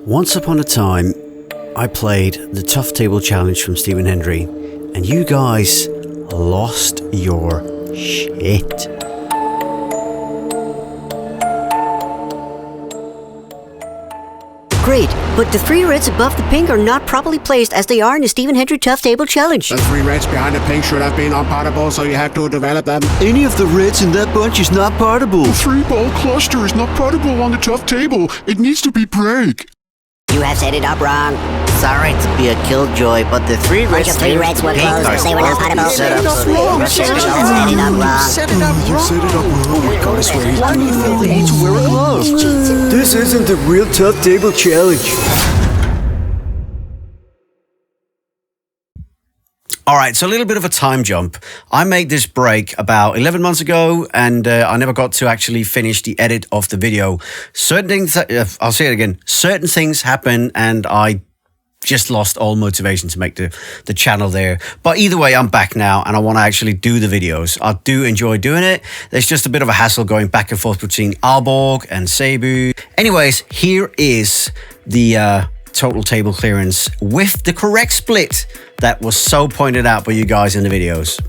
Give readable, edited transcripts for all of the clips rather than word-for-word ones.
Once upon a time, I played the Tough Table Challenge from Stephen Hendry, and you guys lost your shit. Great, but the 3 reds above the pink are not properly placed as they are in the Stephen Hendry Tough Table Challenge. The 3 reds behind the pink should have been unpartable, so you have to develop them. Any of the reds in that bunch is not partable. The 3-ball cluster is not partable on the tough table. It needs to be break. You have set it up wrong. Sorry to be a killjoy, but the 3 Bunch of 3 reds were closed because they were not partable. Set it up wrong. wrong. Set it up wrong. Set it up wrong. Oh my god, I swear he's doing it. Why do you need to wear a glove? This isn't the real Tough Table Challenge. All right, so a little bit of a time jump. I made this break about 11 months ago, and I never got to actually finish the edit of the video. Certain things, I'll say it again, certain things happen, and I just lost all motivation to make the channel there. But either way, I'm back now, and I want to actually do the videos. I do enjoy doing it. There's just a bit of a hassle going back and forth between Aalborg and Cebu. Anyways, here is the total table clearance with the correct split that was so pointed out by you guys in the videos.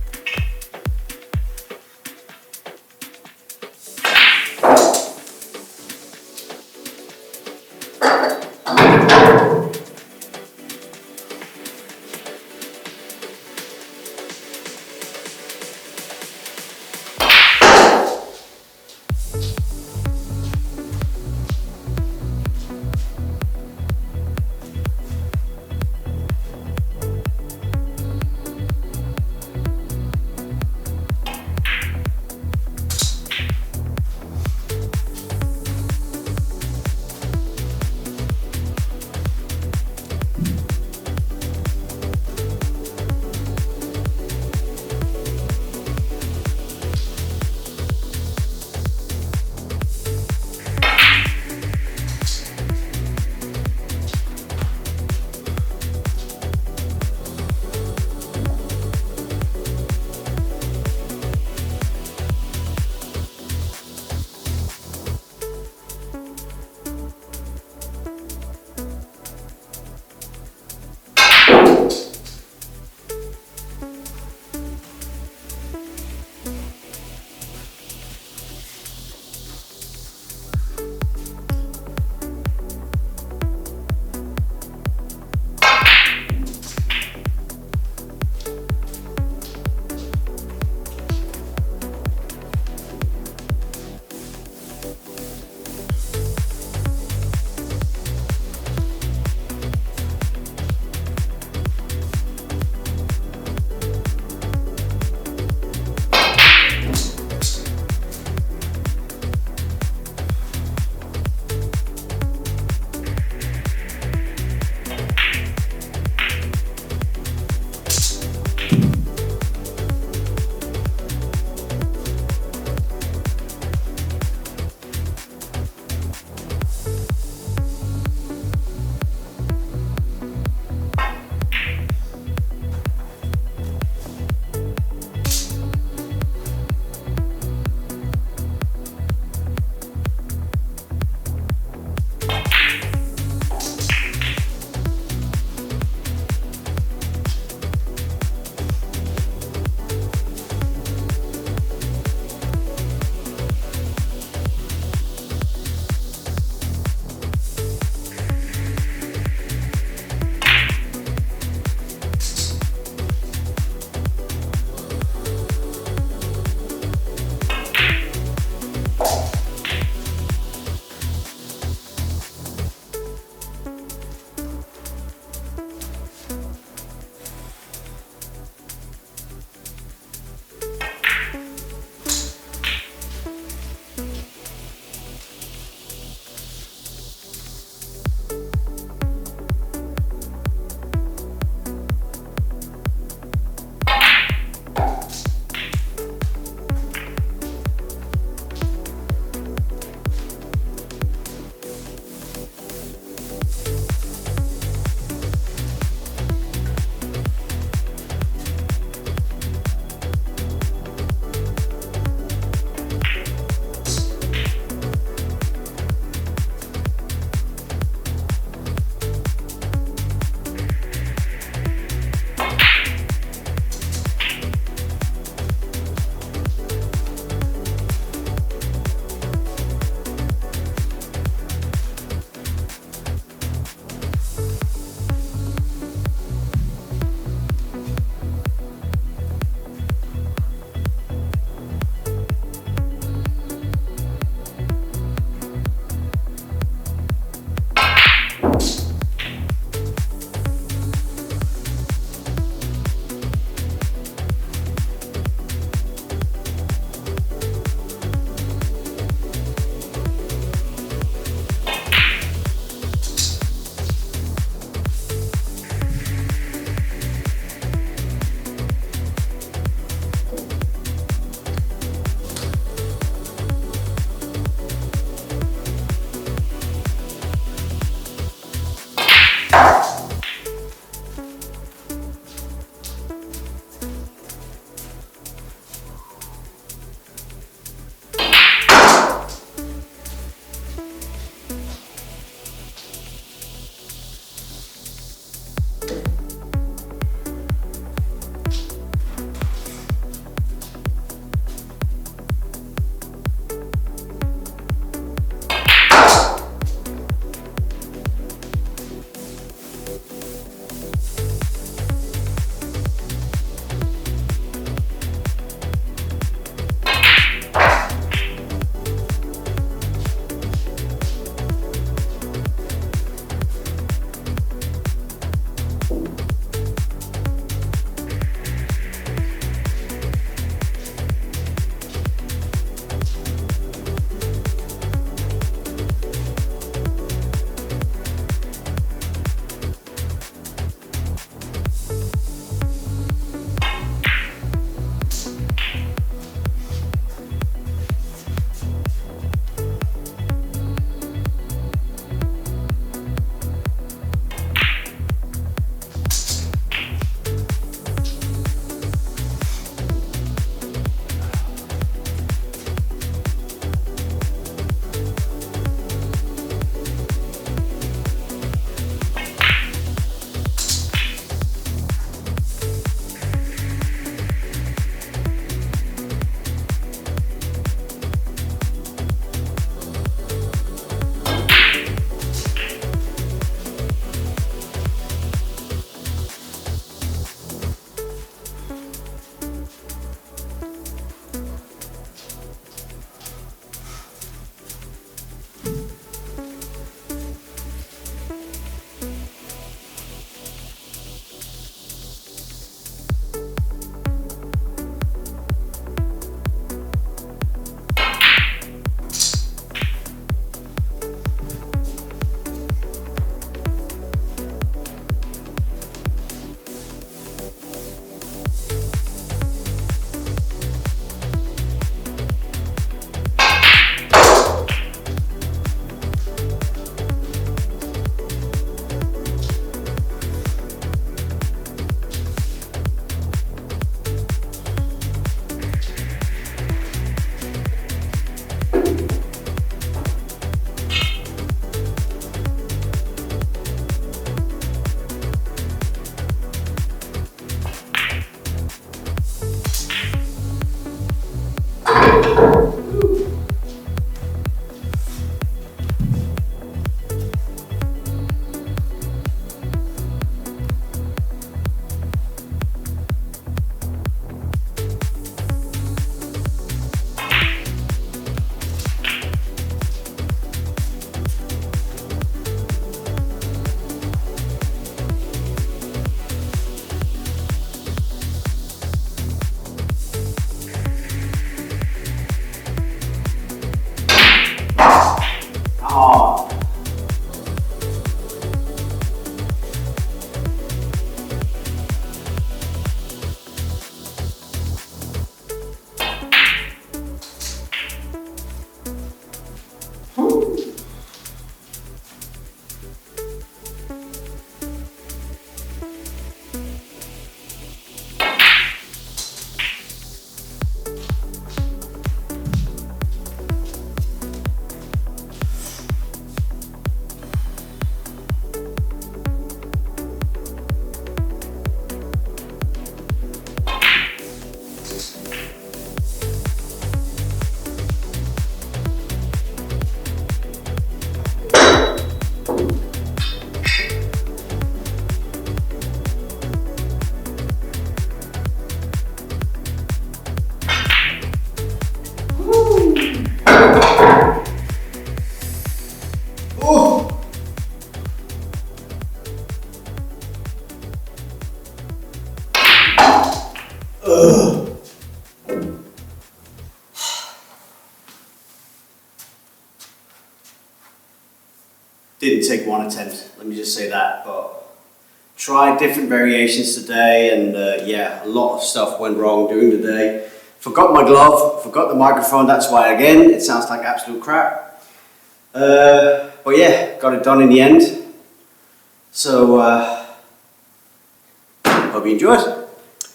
Didn't take one attempt, let me just say that, but tried different variations today, and yeah, a lot of stuff went wrong during the day. Forgot my glove, forgot the microphone, that's why again it sounds like absolute crap. But yeah, got it done in the end. So hope you enjoyed.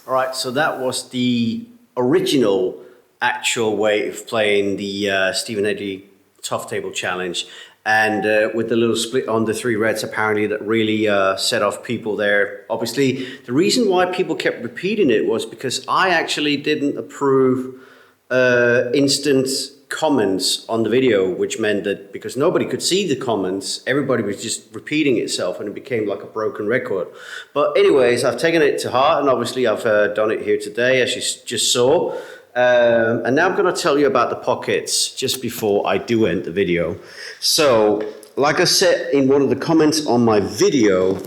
Alright, so that was the original actual way of playing the Stephen Hendry Tough Table Challenge. And with the little split on the 3 reds, apparently that really set off people there. Obviously, the reason why people kept repeating it was because I actually didn't approve instant comments on the video, which meant that because nobody could see the comments, everybody was just repeating itself and it became like a broken record. But anyways, I've taken it to heart, and obviously I've done it here today, as you just saw. And now I'm going to tell you about the pockets just before I do end the video. So, like I said in one of the comments on my video,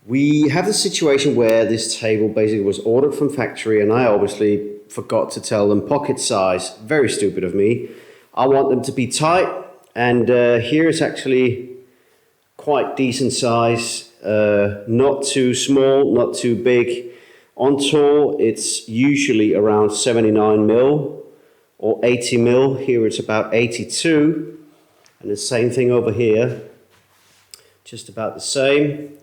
we have the situation where this table basically was ordered from factory, and I obviously forgot to tell them pocket size. Very stupid of me. I want them to be tight, and here is actually quite decent size. Not too small, not too big. On tour, it's usually around 79 mil or 80 mil. Here it's about 82. And the same thing over here. Just about the same.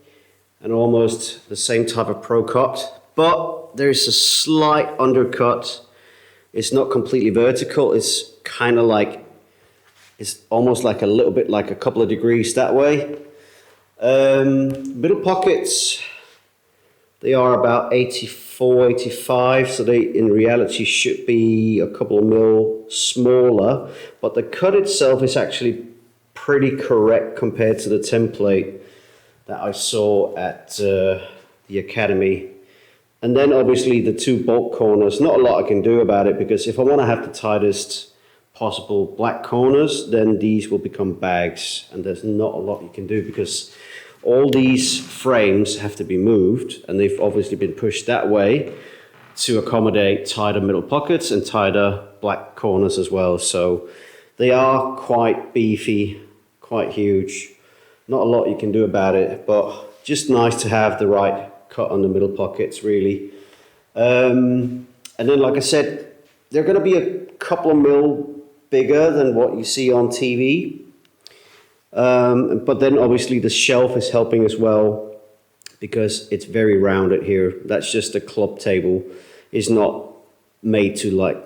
And almost the same type of pro cut. But there's a slight undercut. It's not completely vertical. It's kind of like, it's almost like a little bit like a couple of degrees that way. Middle pockets. They are about 84, 85, so they in reality should be a couple of mil smaller, but the cut itself is actually pretty correct compared to the template that I saw at the Academy. And then obviously the 2 bolt corners, not a lot I can do about it, because if I want to have the tightest possible black corners, then these will become bags, and there's not a lot you can do because all these frames have to be moved, and they've obviously been pushed that way to accommodate tighter middle pockets and tighter black corners as well. So they are quite beefy, quite huge. Not a lot you can do about it, but just nice to have the right cut on the middle pockets, really. And then, like I said, they're going to be a couple of mil bigger than what you see on TV. But then obviously the shelf is helping as well, because it's very rounded here. That's just a club table. It's not made to like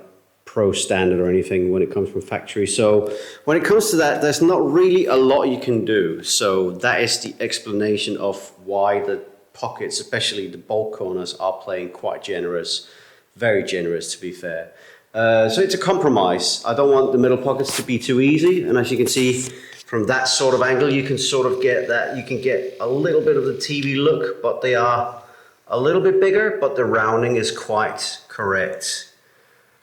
pro standard or anything when it comes from factory. So when it comes to that, there's not really a lot you can do. So that is the explanation of why the pockets, especially the bolt corners, are playing quite generous. Very generous, to be fair. So it's a compromise. I don't want the middle pockets to be too easy, and as you can see from that sort of angle, you can sort of get that, you can get a little bit of the TV look, but they are a little bit bigger, but the rounding is quite correct.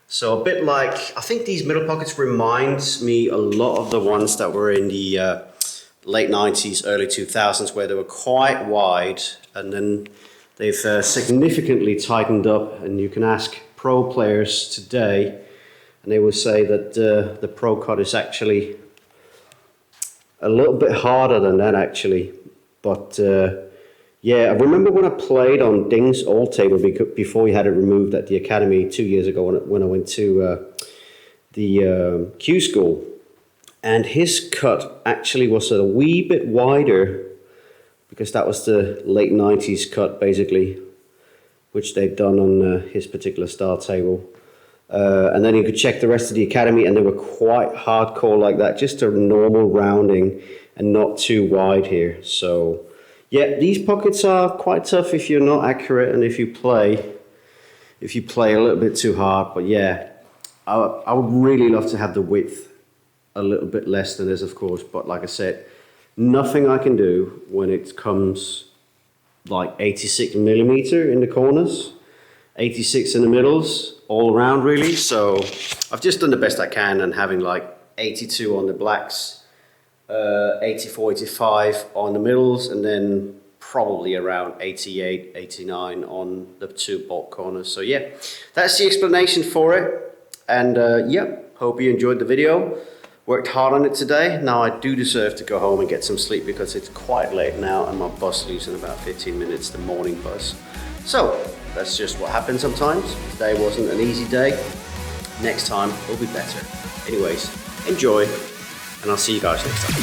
So a bit like, I think these middle pockets reminds me a lot of the ones that were in the late 90s, early 2000s, where they were quite wide, and then they've significantly tightened up, and you can ask pro players today, and they will say that the pro cut is actually a little bit harder than that actually. But yeah, I remember when I played on Ding's old table before he had it removed at the Academy 2 years ago when I went to the Q school, and his cut actually was a wee bit wider, because that was the late 90s cut basically, which they've done on his particular style table. And then you could check the rest of the Academy, and they were quite hardcore like that, just a normal rounding and not too wide here. So yeah, these pockets are quite tough if you're not accurate and if you play a little bit too hard. But yeah, I would really love to have the width a little bit less than this, of course, but like I said, nothing I can do when it comes like 86 millimeter in the corners, 86 in the middles, all around really. So I've just done the best I can, and having like 82 on the blacks, 84, 85 on the middles, and then probably around 88, 89 on the 2 bolt corners. So yeah, that's the explanation for it. And yeah, hope you enjoyed the video. Worked hard on it today. Now I do deserve to go home and get some sleep because it's quite late now and my bus leaves in about 15 minutes, the morning bus. So that's just what happens sometimes. Today wasn't an easy day. Next time will be better. Anyways, enjoy and I'll see you guys next time.